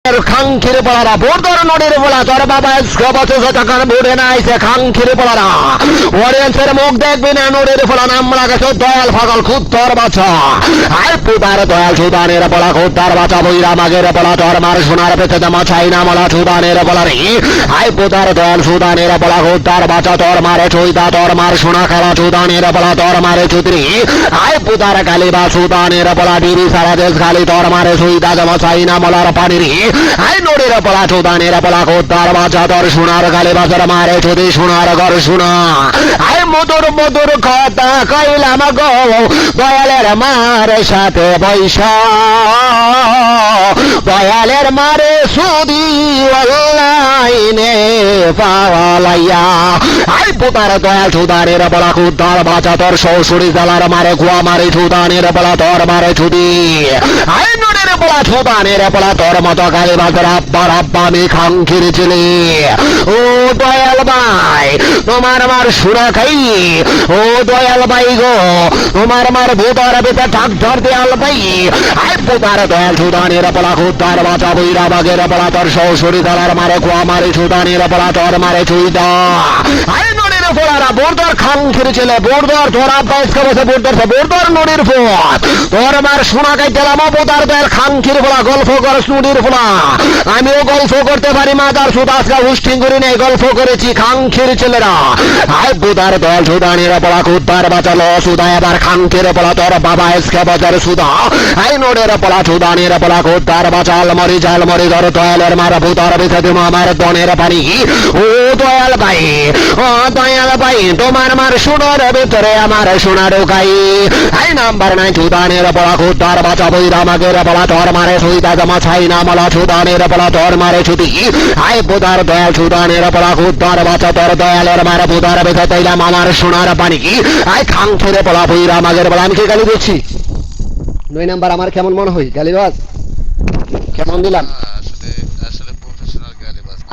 খাঙ্কিরে পড়ারা বোর্দর নদীর বলা তোর বাবা বছর টাকার বোর্ডে নাইছে খাঙ্কিরে পড়ারা অডিয়েন্সের মুখ দেখবি না নদীর ফলা নাম লাগাছে দয়াল ফাগল খুদ তোর বাচ্চা আর পুতার দয়াল সুদানের বলা খুদ তার বাচ্চা বইরা মাগের বলা তোর মার সোনার পেতে দামা চাই না মলা সুদানের বলা রে আই পুতার দয়াল সুদানের বলা খুদ তার বাচ্চা তোর মারে চুইদা তোর মার সোনা খেলা সুদানের বলা তোর মারে চুতরি আই পুতার কালিবা সুদানের বলা ডিরি সারা দেশ খালি তোর মারে চুইদা দামা চাই না মলার পানি রে আই নড়ের পলা চোদানের পলা কোতার বাজা তোর সোনার গালে বাজার মারে চোদে সোনার ঘর সোনা আই মধুর মধুর কথা কইলাম গো দয়ালের মার সাথে বৈশা দয়ালের মারে সুদি অনলাইনে পাওয়ালাইয়া আই পোতার দয়াল চোদানের পলা কোতার বাজা তোর শ্বশুরি জালার মারে কুয়া মারে চোদানের পলা তোর মারে চুদি আই নড়ের পলা চোদানের পলা তোর মতো গালে বাজার আব্বার আব্বা আমি খাঙ্কির ছেলে ও দয়াল ভাই তোমার মার সুরা খাই ও দয়াল ভাই গো তোমার মার ভূতার বেতা ঠাক ধর দেয়াল ভাই আই পোতার দয়াল সুদানের পলা খুদার বাঁচা বইরা বাগের পলা তোর শ্বশুরি দালার মারে কুয়া মারে সুদানের পলা তোর মারে চুইদা আই নড়ের ফোড়ারা বোরদর খাঙ্কির ছেলে বোরদর তোর আব্বা ইসকা বসে বোরদর নড়ির ফোট তোর মার সোনা খাই দিলাম পোতার দয়াল খাঙ্কির ফোলা গল্প করস নড়ির ফোলা আমিও গল্প করতে পারি মাদার সুদ আজকে হুস্টিং করি নেই গল্প করেছি খাঙ্কির ছেলেরা আই বুদার দল সুদানের পড়া কুদ্দার বাঁচালো সুদা এবার খাঙ্কির পড়া তোর বাবা এসকে বাজার সুদা আই নোডের পড়া সুদানের পড়া কুদ্দার বাঁচাল মরি ধর দয়ালের মারা ভূতার বেঁচে দিব আমার দনের পানি ও দয়াল ভাই ও দয়াল ভাই তোমার মার সোনার ভিতরে আমার সোনা ঢোকাই আই নাম্বার নাই সুদানের পড়া কুদ্দার বাঁচা বইরা মাগের পড়া তোর মারে সুইদা জমা ছাই না মলা সুদানের পড়া তোর মারে ছুটি আই বুদার দয়াল সুদানের পড়া খুদার বাঁচা তোর দয়ালের মারে বুদার বেঁচে তাইলাম আমার সোনার পানি আই খাঙ্কিরে পড়া বইরা মাগের বলা আমি কি গালি দিচ্ছি 9 নাম্বার আমার কেমন মনে হয় গালিবাজ কেমন দিলাম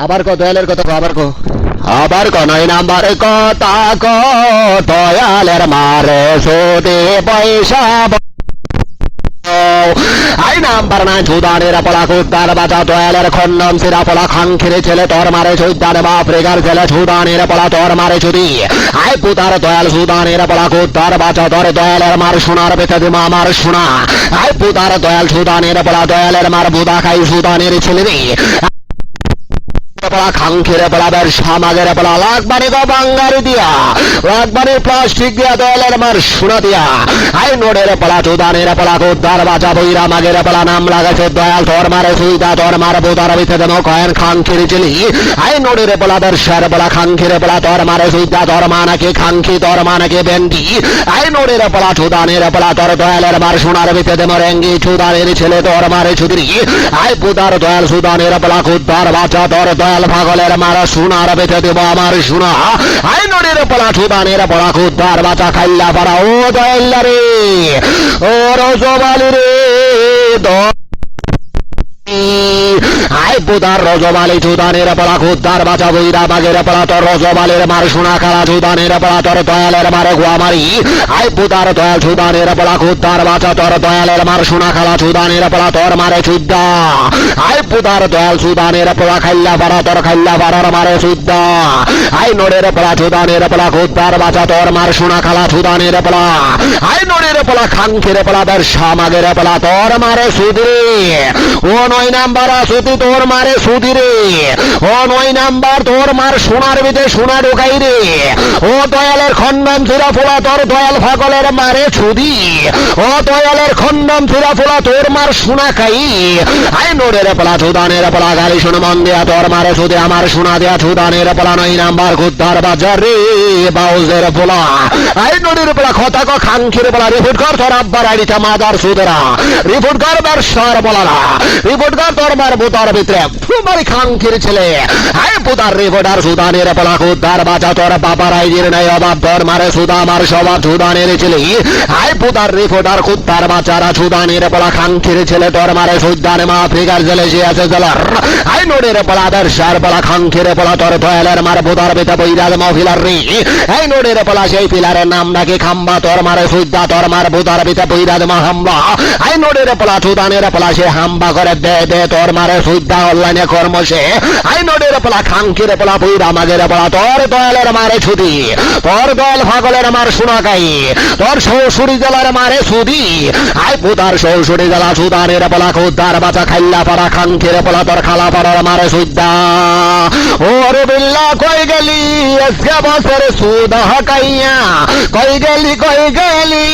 আবার কো দয়ালের কথা আবার কো 9 নাম্বারে কথা কো দয়ালের মারে সোদে পয়সা আই নাম্বার না সুদানের পলা কুদ্দার বাঁচা দয়ালের খন্ডন সিরা পলা খাঙ্কিরে ছেলে তোর মারে চৈতার বাপরেগার ছেলে সুদানের পলা তোর মারে চুদি আই পুতার দয়াল সুদানের পলা কুদ্দার বাঁচা তোর দয়ালের মার সোনার বেঁচে দিমা আমার সোনা আই পুতার দয়াল সুদানের পলা দয়ালের মার বুদা খাই সুদানের ছেলে রে খাঙ্কিরে পলা ব্যবসা মাগের পলা লাগবানি গো বাঙ্গারি দিয়া লাগবানি প্লাস্টিক দিয়া দয়ালের মার সোনা দিয়া আই নোডের পলা চোদানের পলা কুদ্দার বাঁচা বইরা মাগের পলা নাম লাগাছে দয়াল তোর মারে সুইদা তোর মার বোদার বিতে দেন কয়েন খাঙ্কির চিলি আই নোডের পলা ব্যবসার পলা খাঙ্কিরে পলা তোর মারে সুইদা তোর মা নাকি খাঙ্কি তোর মা নাকি বেন্ডি আই নোডের পলা চোদানের পলা তোর দয়ালের মার সোনার বিতে দেন রেঙ্গি চোদানের ছেলে তোর মারে চুদরি আই বুদার দয়াল সুদানের পলা কুদ্দার বাঁচা তোর দয়াল পাগলের মারা সোনার বেঁচে দেব আমার সোনা আই নড়ের পলা সুদানের পলা কুদ্দার বাঁচা খাইলা পারা ও দয়াল্লা রে ও রজবালি রে আই বুদার রজবালি সুদানের পলা কুদ্দার বাঁচা বইরা বাগের পলা তোর রজবালের মার সোনা খালা সুদানের পলা তোর দয়ালের মারে গুয়া মারি আই বুদার দয়াল সুদানের পলা কুদ্দার বাঁচা তোর দয়ালের মার সোনা খালা সুদানের পলা তোর মারে চুদ্দা আই বুদার দয়াল সুদানের পলা খাইলা পারা তোর খাইলা পারার মারে চুদ্দা আই নড়ের পলা সুদানের পলা কুদ্দার বাঁচা তোর মার সোনা খালা সুদানের পলা আই নড়ের পলা খাঙ্কির পলা ব্যবসা মাগের পলা তোর মারে সুদরে ও 9 নাম্বার সুতি তোর মারে সুদি রে ও 9 নাম্বার তোর মার সোনার বিদে সোনা ঢোকাই রে ও দয়ালের খন্ডন ফিরা ফোলা তোর দয়াল ফাগলের মারে ছুদি ও দয়ালের খন্ডন ফিরা ফোলা তোর মার সোনা খাই আই নোডের পলা সুদানের পলা গালি শুনে মন দেয়া তোর মারে সুদে আমার সোনা দেয়া সুদানের পলা 9 নাম্বার কুদ্দার বাজার রে বাউজের পোলা আই নোডের পলা কথা কো খাঙ্কির পলা রিপোর্ট কর তোর আব্বার আইডিটা মাদার সুদেরা রিপোর্ট কর ব্যবসার বলারা রিপোর্ট কর তোর মার বুতার ভিতরে তোমার খাঙ্কির ছেলে আই বুতার রিপোর্টার সুদানের পলা কুদ্দার বাঁচা তোর বাবার আইডির নাই অভাব তোর মারে সুদা আমার সবার সুদানের ছেলে আই বুতার রিপোর্টার কুদ্দার বাঁচারা সুদানের পলা খাঙ্কির ছেলে তোর মারে সুদানে মা আফ্রিকার জেলে সে আছে জেলার আই নোডের পলা ব্যবসার পলা খাঙ্কির পলা তোর দয়ালের মার বুতার ভিতরে বইরাজ মহিলার রে এই নোডের পলা সেই পিলারের নাম নাকি খাম্বা তোর মারে সুদা তোর মার বুতার ভিতরে বইরাজ মা হামলা আই নোডের পলা সুদানের পলা সে হাম্বা করে দে দে তোর মারে সুদা সুইদা অনলাইনে কর্মসে আই নডের পোলা খাঙ্কির পোলা বইরা মাগের পোলা তোর দয়ালের মারে ছুদি তোর দল পাগলের মার শোনাকাই তোর শ্বশুরি জেলার মারে ছুদি আই পুতার শ্বশুরি জেলা সুদানের পোলা খুদ্দার বাচ্চা খাইলা পাড়া খাঙ্কির পোলা তোর খালা পাড়ার মারে সুইদা ওর বিল্লা কই গেলি আজকে বছরে সুদা খাইয়া কই গেলি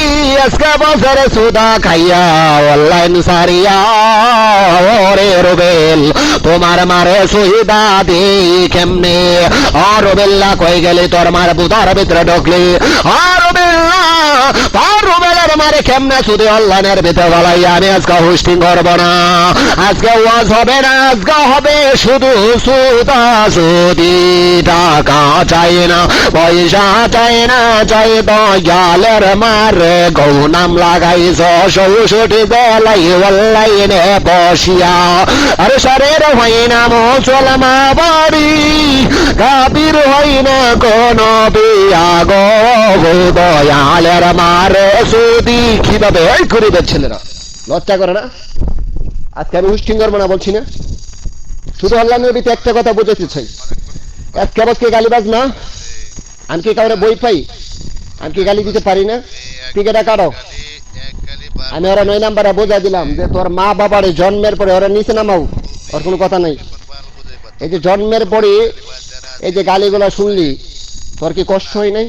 আজকে বছরে সুদা খাইয়া অনলাইন সারিয়া ওরে রুবেল তোমার মারে সুইদা দি কেমনে আর রুবেল্লা কই গেলি তোর মার বুদার ভিতরে ঢুকলি আর রুবেল্লা তোর রুবেলের মারে কেমনে সুদে অনলাইনের ভিতরে বলাই আমি আজকে হোস্টিং করব না আজকে ওয়াজ হবে না আজকে হবে শুধু সুদা সুদি টাকা চাই না পয়সা চাই না চাই দয়ালের মারে গৌনাম লাগাইছ শ্বশুরি জেলাই অনলাইনে বসিয়া আরে শরীর হয় না মুসলমা বাড়ি কাবির হয় না কোন বিয়া গো দয়ালের মারে সুদি কিভাবে এই গরিবের ছেলেরা লজ্জা করে না আজকে আমি হুস্টিং করবো না বলছি না শুধু অনলাইনের ভিতরে একটা কথা বুঝাতে চাই আজকে আজকে গালিবাজ না আমি কি কাউরে বই পাই আমি কি গালি দিতে পারি না টিকেটা কাটো আমি ওরা 9 নাম্বারে বোঝা দিলাম যে তোর মা বাবার জন্মের পরে ওরা নিচে নামাও ওর কোনো কথা নাই এই যে জন্মের পরে এই যে গালিগুলা শুনলি তোর কি কষ্ট হয় নাই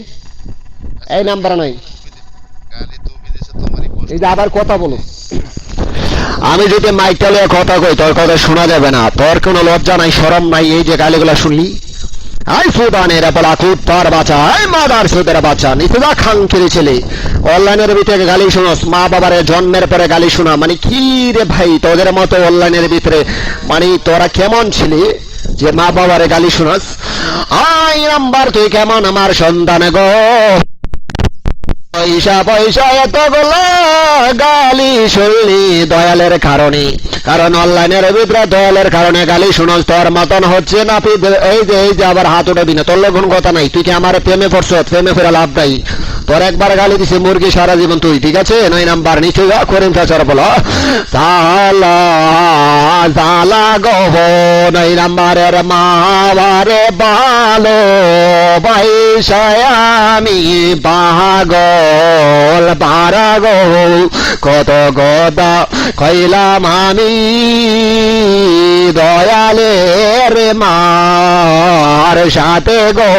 এই নাম্বার নাই এই যে আবার কথা বলো আমি যদি মাইকটা লয়ে কথা কই তোর কথা শোনা যাবে না তোর কোনো লজ্জা নাই শরম নাই এই যে গালিগুলা শুনলি আই সুদানের পোলা কুত্তার বাচ্চা আই মাদার সুদের বাচ্চা নিচেদা খাঙ্কির ছেলে অনলাইনের ভিতরে গালি শোনস মা বাবার জন্মের পরে গালি শোনা মানে কি রে ভাই তোদের মতো অনলাইনের ভিতরে মানে তোরা কেমন ছিলি যে মা বাবারে গালি শোনাস আই নাম্বার তুই কেমন আমার সন্তান গো পয়সা এতগুলো গালি শুনলি দয়ালের কারণে কারণ অনলাইনের ভিতরে দয়ালের কারণে গালি শুনস তোর মতন হচ্ছে না এই যে আবার হাত উঠাবি না তোর কোন কথা নাই তুই কি আমার প্রেমে পড়ছ প্রেমে ফেরা লাভ নাই তোর একবার গালি দিছে মুরগি সারা জীবন তুই ঠিক আছে 9 নাম্বার নিচে যা করিম চাচার বলো জালা গহ 9 নাম্বারের মাবারে ভালো পয়সায় আমি পাগল পারা গো কত গদা কইলাম আমি দয়ালের মার সাথে গো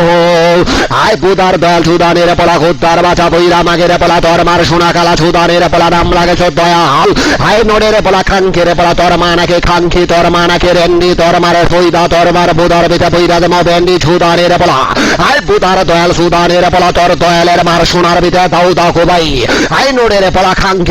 আয় পুদার দয়াল সুদানের পোলা খুদ্দার বাচ্চা বইরা মাগের পোলা তোর মার সোনা কালা সুদানের পোলা নাম লাগেছ দয়াল আয় নড়ের পোলা খাঙ্কির পোলা তোর মা নাকি খাঙ্কি তোর মা নাকি রেন্ডি তোর মারে ফইদা তোর মার বুদার বেটা বইরা দেম বেন্ডি সুদানের পোলা আয় পুদার দয়াল সুদানের পোলা তোর দয়ালের মার সোনার ভিতরে দাও দাও ভাই আয় নড়ের পোলা খাঙ্কি